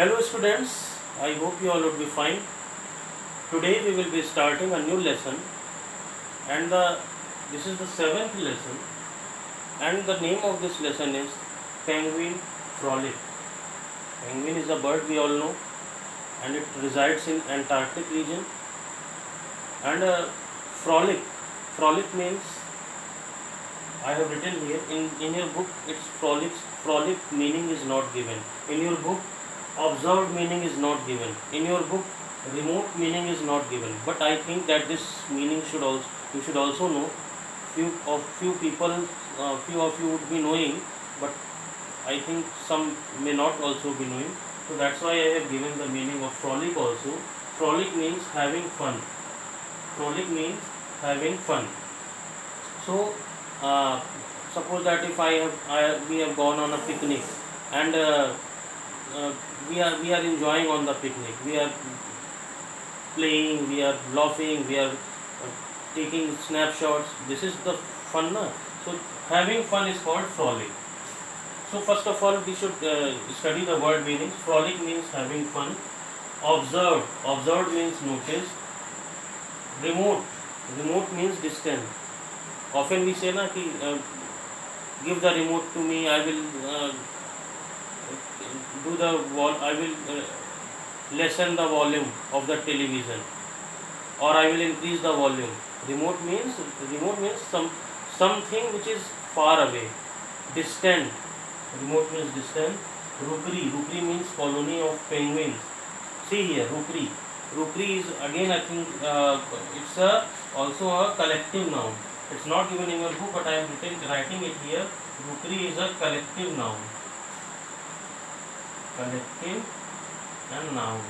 Hello students, I hope you all would be fine. Today we will be starting a new lesson and this is the seventh lesson and the name of this lesson is Penguin Frolic. Penguin is a bird we all know and it resides in Antarctic region and frolic. Frolic means I have written here in your book it's frolic meaning is not given. In your book observed meaning is not given. In your book remote meaning is not given. But I think that this meaning should also you should also know. Few people few of you would be knowing, but I think some may not also be knowing. So that's why I have given the meaning of frolic also. Frolic means having fun. Frolic means having fun. So suppose that if we have gone on a picnic and uh, we are enjoying on the picnic. We are playing, we are laughing, we are taking snapshots. This is the fun, na? So having fun is called frolic. So first of all, we should study the word meanings. Frolic means having fun. Observed means noticed. Remote means distant. Often we say na कि give the remote to me. I will do the I will lessen the volume of the television, or I will increase the volume. Remote means something which is far away, distant. Remote means distant. Rookery means colony of penguins. See here, rookery. Rookery is again I think it's also a collective noun. It's not given in your book, but I am writing it here. Rookery is a collective noun. Collective and noun.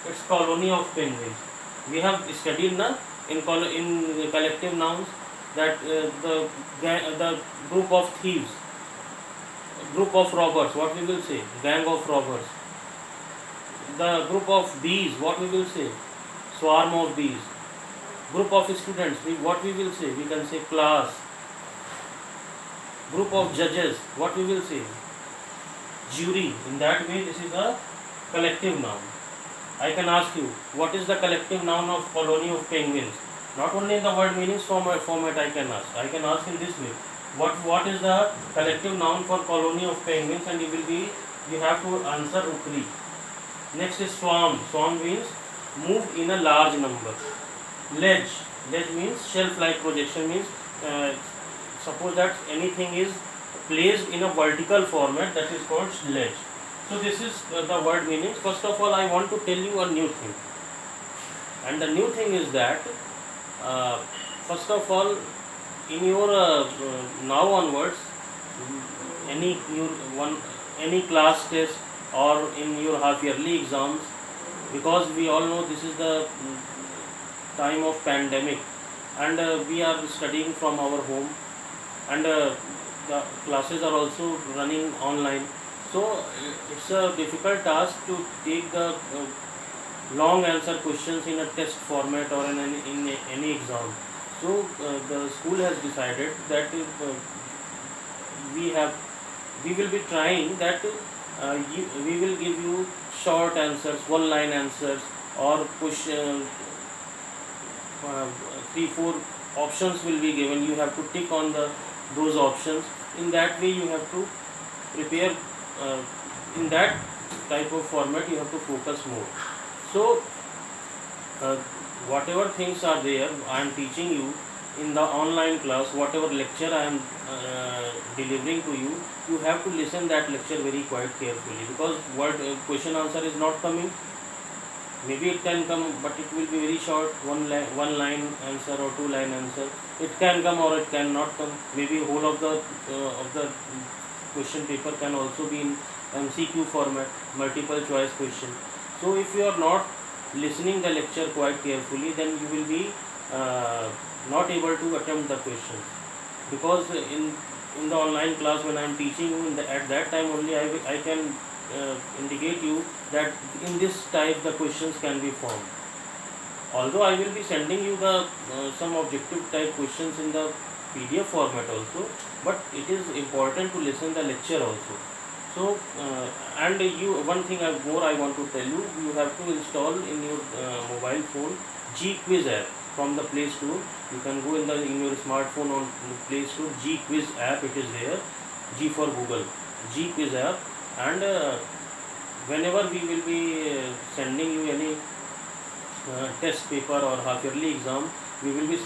It's colony of penguins. We have studied in collective nouns that the group of thieves, group of robbers, what we will say, gang of robbers. The group of bees, what we will say, swarm of bees. Group of students, what we will say, we can say class. Group of judges, what we will say, jury. In that way, this is a collective noun. I can ask you, what is the collective noun of colony of penguins? Not only in the word meanings format I can ask. I can ask in this way. What is the collective noun for colony of penguins? And you have to answer rookery. Next is swarm. Swarm means move in a large number. Ledge means shelf-like projection, means suppose that anything is placed in a vertical format, that is called ledge. So this is the word meaning. First of all, I want to tell you a new thing, and the new thing is that first of all, in your now onwards, any class test or in your half yearly exams, because we all know this is the time of pandemic and we are studying from our home and the classes are also running online. So it's a difficult task to take the long answer questions in a test format or in any exam. So the school has decided that we will be trying that we will give you short answers, one line answers, or question 3-4 options will be given. You have to tick on those options. In that way you have to prepare in that type of format. You have to focus more. So whatever things are there I am teaching you in the online class, whatever lecture I am delivering to you, you have to listen that lecture very quite carefully, because what question answer is not coming. Maybe it can come, but it will be very short, one line answer or 2-line answer. It can come or it cannot come. Maybe whole of the question paper can also be in MCQ format, multiple choice question. So if you are not listening the lecture quite carefully, then you will be not able to attempt the questions, because in the online class when I am teaching you, at that time only I can indicate you that in this type the questions can be formed. Although I will be sending you the some objective type questions in the PDF format also, but it is important to listen the lecture also. So and you, one thing more I want to tell you, you have to install in your mobile phone G Quiz app from the Play Store. You can go in your smartphone on the Play Store, G Quiz app, it is there. G for Google, G Quiz app. And whenever we will be sending you any test paper or half yearly exam, we will be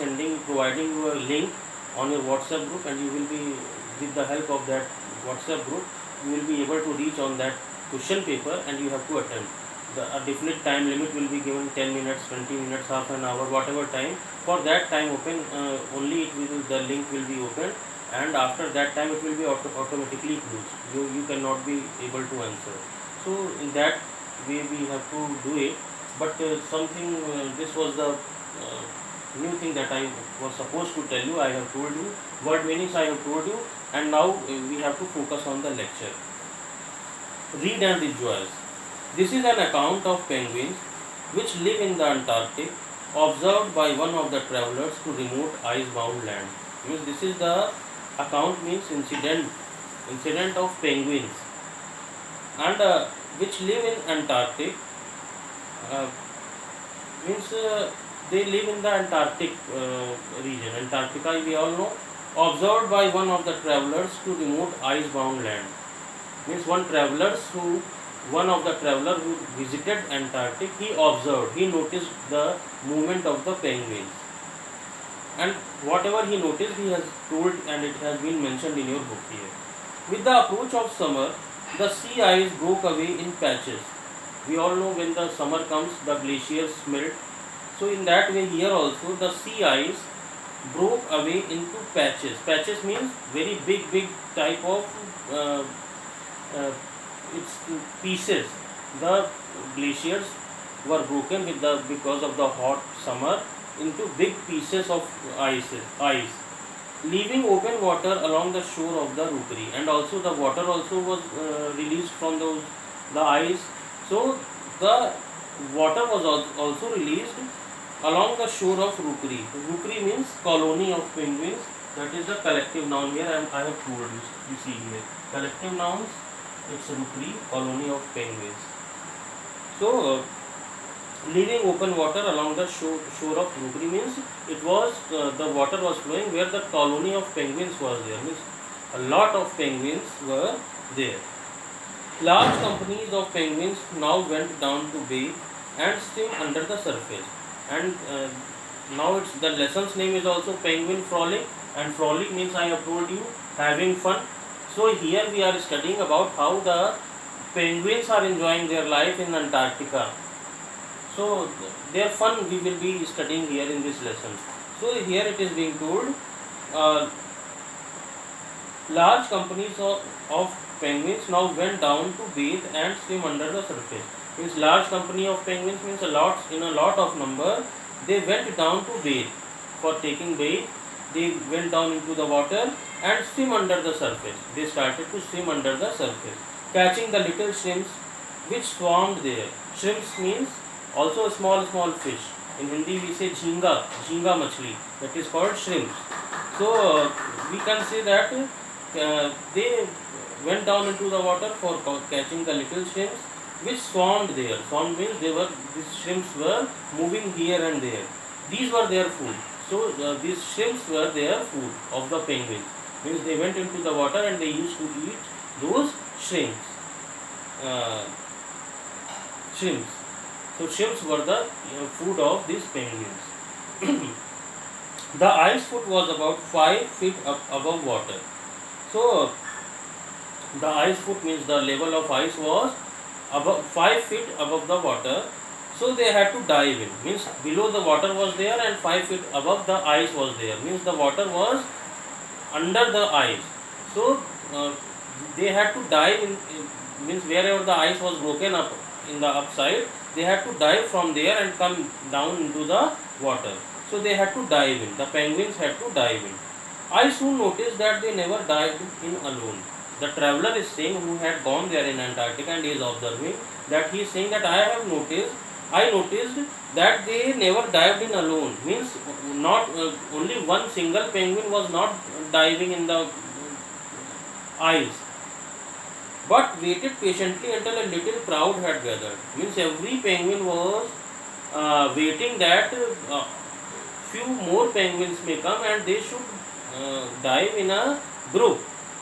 providing you a link on your WhatsApp group, and you will be, with the help of that WhatsApp group, you will be able to reach on that question paper, and you have to attend. A definite time limit will be given, 10 minutes, 20 minutes, half an hour, whatever time. For that time open, only the link will be opened, and after that time it will be automatically closed. You cannot be able to answer. So in that way we have to do it. But this was the new thing that I was supposed to tell you. I have told you word meanings, I have told you, and now we have to focus on the lecture. Read and rejoice. This is an account of penguins which live in the Antarctic, observed by one of the travelers to remote ice-bound land. Means this is the account, means incident of penguins, and which live in Antarctic. Means they live in the Antarctic region. Antarctica, we all know. Observed by one of the travelers to remote ice-bound land. Means one of the traveler who visited Antarctic, he observed, he noticed the movement of the penguins. And whatever he noticed, he has told, and it has been mentioned in your book here. With the approach of summer, the sea ice broke away in patches. We all know when the summer comes, the glaciers melt. So in that way here also the sea ice broke away into patches. Patches means very big type of its pieces. The glaciers were broken because of the hot summer into big pieces of ice, leaving open water along the shore of the rookery, and also the water also was released from the ice. So the water was also released along the shore of rookery. Rookery means colony of penguins. That is the collective noun here. I have told you. You see here, collective nouns. It's rookery, colony of penguins. So leaving open water along the shore of rookery means it was the water was flowing where the colony of penguins was there. Means a lot of penguins were there. Large companies of penguins now went down to bathe and swim under the surface. And now the lesson's name is also Penguin Frolic, and frolic means, I have told you, having fun. So here we are studying about how the penguins are enjoying their life in Antarctica. So their fun we will be studying here in this lesson. So here it is being told, large companies of penguins now went down to bathe and swim under the surface. Means large company of penguins means in a lot of number, they went down to bathe. For taking bathe, they went down into the water and swim under the surface. They started to swim under the surface, catching the little shrimps which swarmed there. Shrimps means also a small fish. In Hindi we say jhinga machli. That is called shrimps. So we can say that they went down into the water for catching the little shrimps which swarmed there. Swarmed means these shrimps were moving here and there. These were their food. So these shrimps were their food of the penguins. Means they went into the water and they used to eat those shrimps. So shrimps were the food of these penguins. The ice foot was about 5 feet up above water. So the ice foot means the level of ice was above 5 feet above the water. So they had to dive in. Means below the water was there and 5 feet above the ice was there. Means the water was under the ice. So they had to dive in. Means wherever the ice was broken up in the upside, they had to dive from there and come down into the water. So they had to dive in. The penguins had to dive in. I soon noticed that they never dived in alone. The traveler is saying, who had gone there in Antarctica and is observing, that he is saying that I have noticed I noticed that they never dived in alone. Means not only one single penguin was not diving in the ice, but waited patiently until a little crowd had gathered. Means every penguin was waiting that few more penguins may come and they should dive in a group,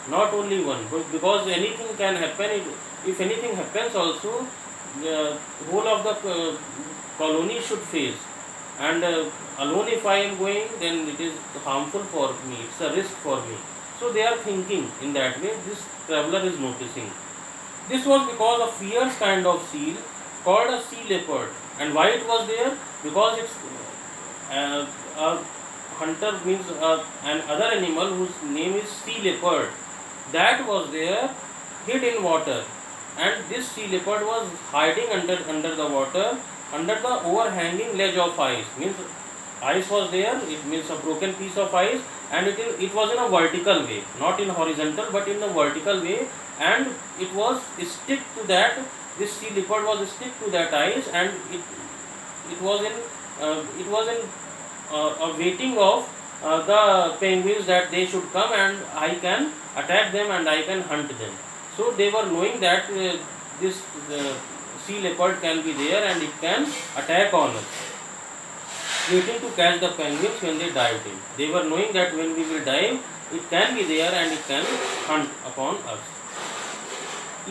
not only one. But because anything can happen, if anything happens also, the whole of the colony should face. And alone if I am going, then it is harmful for me, it's a risk for me. So they are thinking in that way, this traveler is noticing. This was because a fierce kind of seal called a sea leopard. And why it was there? Because it's a hunter, means an other animal whose name is sea leopard, that was there hid in water. And this sea leopard was hiding under the water, under the overhanging ledge of ice. Means ice was there, it means a broken piece of ice, and it was in a vertical way, not in horizontal but in a vertical way, and it was stick to that, this sea leopard was stick to that ice, and it was in a waiting of the penguins that they should come and I can attack them and I can hunt them. So they were knowing that this sea leopard can be there and it can attack on us, waiting to catch the penguins when they dived in. They were knowing that when we will dive, it can be there and it can hunt upon us.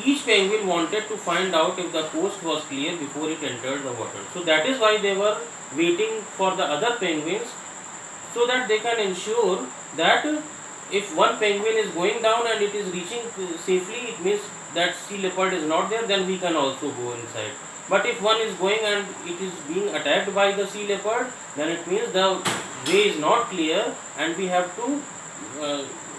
Each penguin wanted to find out if the coast was clear before it entered the water. So that is why they were waiting for the other penguins, so that they can ensure that if one penguin is going down and it is reaching safely, it means that sea leopard is not there, then we can also go inside. But if one is going and it is being attacked by the sea leopard, then it means the way is not clear and we have to,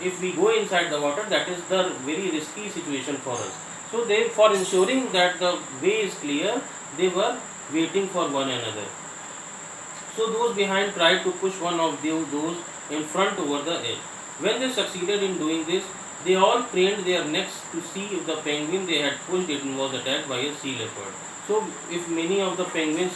if we go inside the water, that is the very risky situation for us. So they, for ensuring that the way is clear, they were waiting for one another. So those behind tried to push one of those in front over the edge. When they succeeded in doing this, they all craned their necks to see if the penguin they had pushed it was attacked by a sea leopard. So if many of the penguins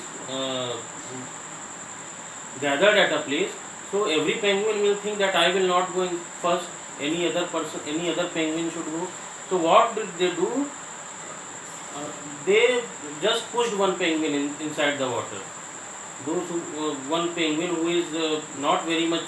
gathered at a place, so every penguin will think that I will not go in first, any other person, any other penguin should go. So what did they do? They just pushed one penguin inside the water. Those who, one penguin who is not very much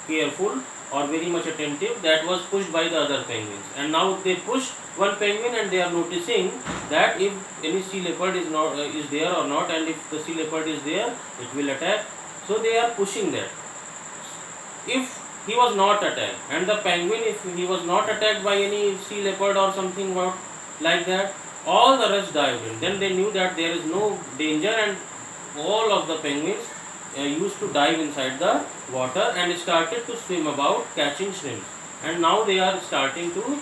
careful or very much attentive, that was pushed by the other penguins, and now they push one penguin and they are noticing that if any sea leopard is not is there or not, and if the sea leopard is there, it will attack. So they are pushing that. If he was not attacked, and the penguin, if he was not attacked by any sea leopard or something like that, all the rest dived in. Then they knew that there is no danger, and all of the penguins used to dive inside the water and started to swim about catching shrimps. And now they are starting to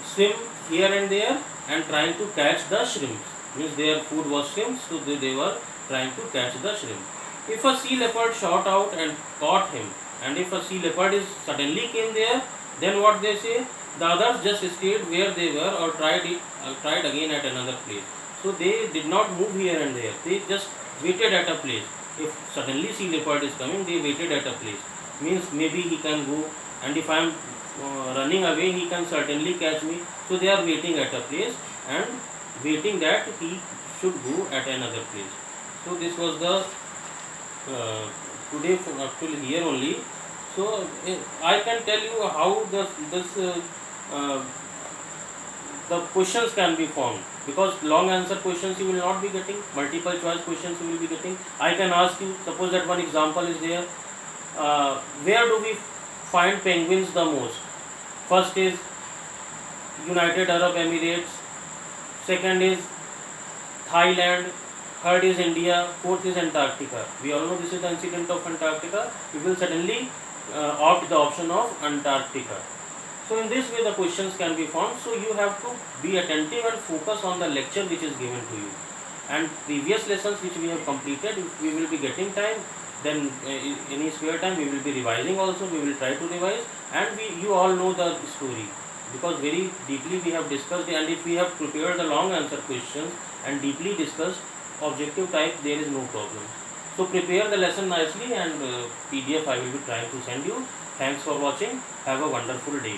swim here and there and trying to catch the shrimps. Means their food was shrimps, so they were trying to catch the shrimp. If a sea leopard shot out and caught him, and if a sea leopard is suddenly came there, then what they say? The others just stayed where they were or tried again at another place. So they did not move here and there. They just waited at a place. If suddenly sea leopard is coming, they waited at a place. Means maybe he can go, and if I am running away, he can certainly catch me. So they are waiting at a place and waiting that he should go at another place. So this was the today up till here only. So I can tell you how the questions can be formed, because long answer questions you will not be getting, multiple choice questions you will be getting. I can ask you, suppose that one example is there, where do we find penguins the most? First is United Arab Emirates, second is Thailand, third is India, fourth is Antarctica. We all know this is the incident of Antarctica. We will suddenly opt the option of Antarctica. So in this way the questions can be formed. So you have to be attentive and focus on the lecture which is given to you. And previous lessons which we have completed, if we will be getting time, then any spare time we will be revising also, we will try to revise. And you all know the story, because very deeply we have discussed, and if we have prepared the long answer questions, and deeply discussed. Objective type, there is no problem. So prepare the lesson nicely, and PDF I will be trying to send you. Thanks for watching. Have a wonderful day.